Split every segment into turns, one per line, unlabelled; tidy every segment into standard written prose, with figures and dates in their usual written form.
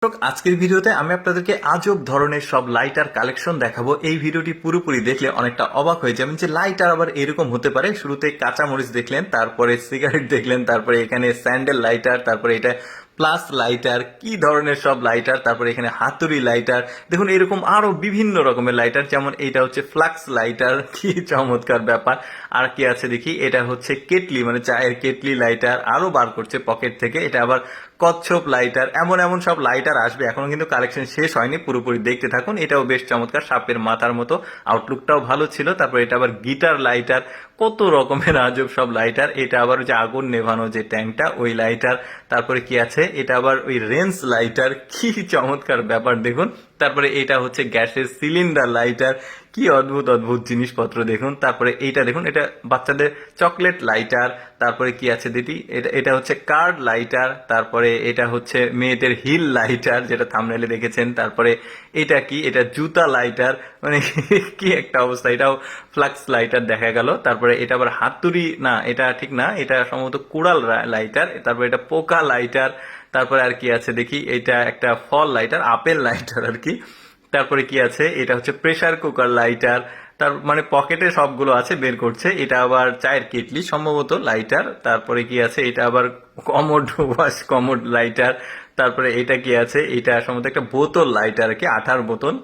আজকের ভিডিওতে আমি আপনাদেরকে আজব ধরনের সব লাইটার কালেকশন দেখাবো। এই ভিডিওটি পুরোপুরি দেখলে অনেকটা অবাক হয়ে যাবেন যে লাইটার আবার এরকম হতে পারে। শুরুতে কাঁচামরিচ দেখলেন, তারপরে সিগারেট দেখলেন, তারপরে এখানে স্যান্ডেল লাইটার, তারপরে এটা প্লাস লাইটার, কি ধরনের সব লাইটার, তারপরে এখানে হাতুড়ি লাইটার, দেখুন এরকম আরো বিভিন্ন রকমের লাইটার। যেমন এটা হচ্ছে ফ্লাক্স লাইটার, কি চমৎকার ব্যাপার। আর কি আছে দেখি, এটা হচ্ছে কেটলি, মানে চায়ের কেটলি লাইটার, আরো বার করছে পকেট থেকে। এটা আবার কচ্ছপ লাইটার, এমন এমন সব লাইটার আসবে। এখনো কিন্তু কালেকশন শেষ হয়নি, পুরোপুরি দেখতে থাকুন। এটাও বেশ চমৎকার, সাপের মাথার মতো, আউটলুকটাও ভালো ছিল। তারপর এটা আবার গিটার লাইটার, কত রকমের আজব সব লাইটার। এটা আবার যে আগুন নেভানো যে ট্যাঙ্কটা, ওই লাইটার। তারপরে কি আছে, এটা আবার ওই রেঞ্জ লাইটার, কি চমৎকার ব্যাপার দেখুন। তারপরে এটা হচ্ছে গ্যাসের সিলিন্ডার লাইটার, কি অদ্ভুত অদ্ভুত জিনিসপত্র দেখুন। তারপরে এইটা দেখুন, এটা বাচ্চাদের চকলেট লাইটার। তারপরে কি আছে দেখি, এটা এটা হচ্ছে কার্ড লাইটার। তারপরে এটা হচ্ছে মেয়েদের হিল লাইটার, যেটা থাম্বনেলে দেখেছেন। তারপরে এটা কি, এটা জুতা লাইটার, মানে কি একটা অবস্থা। এটাও ফ্লাক্স লাইটার দেখা গেল। তারপরে এটা আবার হাতুড়ি, না এটা ঠিক না, এটা সম্ভবত কুড়াল লাইটার। তারপরে এটা পোকা লাইটার। তারপরে আর কি আছে দেখি, এটা একটা ফল লাইটার, আপেল লাইটার আর কি। তারপরে কি আছে, এটা হচ্ছে প্রেসার কুকার লাইটার। তার মানে পকেটে সবগুলো আছে, বের করছে। এটা আবার চায়ের কেটলি সম্ভবত লাইটার। তারপরে কি আছে, এটা আবার কমোড ওয়াশ কমোড লাইটার। তারপরে এটা কি আছে, এটা সম্ভবত একটা বোতল লাইটার আর কি, আঠার বোতল।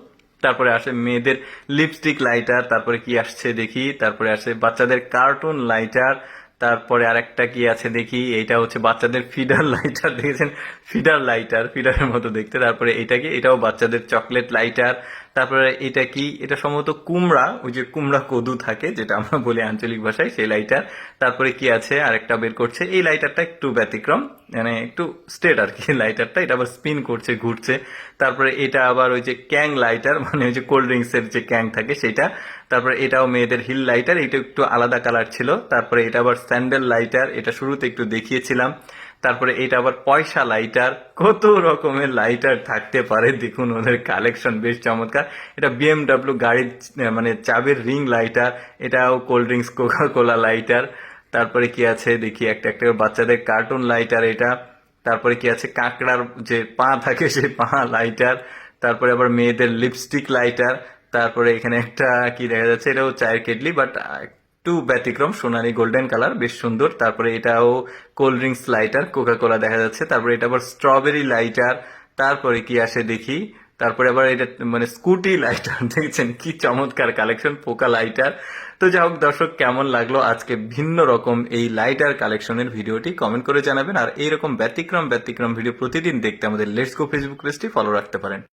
তারপরে আসে মেয়েদের লিপস্টিক লাইটার। তারপরে কি আসছে দেখি, তারপরে আসে বাচ্চাদের কার্টুন লাইটার। তারপরে আরেকটা কি আছে দেখি, এটা হচ্ছে বাচ্চাদের ফিডার লাইটার, দেখেছেন ফিডার লাইটার, ফিডারের মতো দেখতে। তারপরে এটা কি, এটাও বাচ্চাদের চকলেট লাইটার। তারপরে এটা কি, এটা সম্ভবত কুমড়া, ওই যে কুমড়া কদু থাকে যেটা আমরা বলি আঞ্চলিক ভাষায়, সেই লাইটার। তারপরে কি আছে, আরেকটা বের করছে। এই লাইটারটা একটু ব্যতিক্রম, মানে একটু স্ট্রেট আর কি লাইটারটা। এটা আবার স্পিন করছে, ঘুরছে। তারপরে এটা আবার ওই যে ক্যাং লাইটার, মানে ওই যে কোল্ড ড্রিঙ্কস এর যে ক্যাং থাকে সেটা। তারপরে এটাও মেয়েদের হিল লাইটার, এটা একটু আলাদা কালার ছিল। তারপরে এটা আবার স্যান্ডেল লাইটার, এটা শুরুতে একটু দেখিয়েছিলাম। তারপরে এটা আবার পয়সা লাইটার, কত রকমের লাইটার থাকতে পারে দেখুন, ওদের কালেকশন বেশ চমৎকার। এটা বিএমডাব্লিউ গাড়ির মানে চাবির রিং লাইটার। এটাও cold drinks Coca Cola lighter. তারপরে কি আছে দেখি, একটা একটা বাচ্চাদের কার্টুন লাইটার এটা। তারপরে কি আছে, কাঁকড়ার যে পা থাকে সেই পা লাইটার। তারপরে আবার মেয়েদের লিপস্টিক লাইটার। তারপরে এখানে একটা কি দেখা যাচ্ছে, এটাও চায়ের কেটলি, বাট একটু ব্যতিক্রম, সোনালী গোল্ডেন কালার, বেশ সুন্দর। তারপরে এটাও cold drinks lighter, Coca Cola দেখা যাচ্ছে। তারপরে এটা আবার স্ট্রবেরি লাইটার। তারপরে কি আসে দেখি, তারপরে আবার এটা মানে স্কুটি লাইটার, দেখছেন কি চমৎকার কালেকশন, পোকা লাইটার। তো যাই হোক দর্শক, কেমন লাগলো আজকে ভিন্ন রকম এই লাইটার কালেকশনের ভিডিওটি, কমেন্ট করে জানাবেন। আর এইরকম ব্যতিক্রম ব্যতিক্রম ভিডিও প্রতিদিন দেখতে আমাদের লেটস গো ফেসবুক পেজটি ফলো রাখতে পারেন।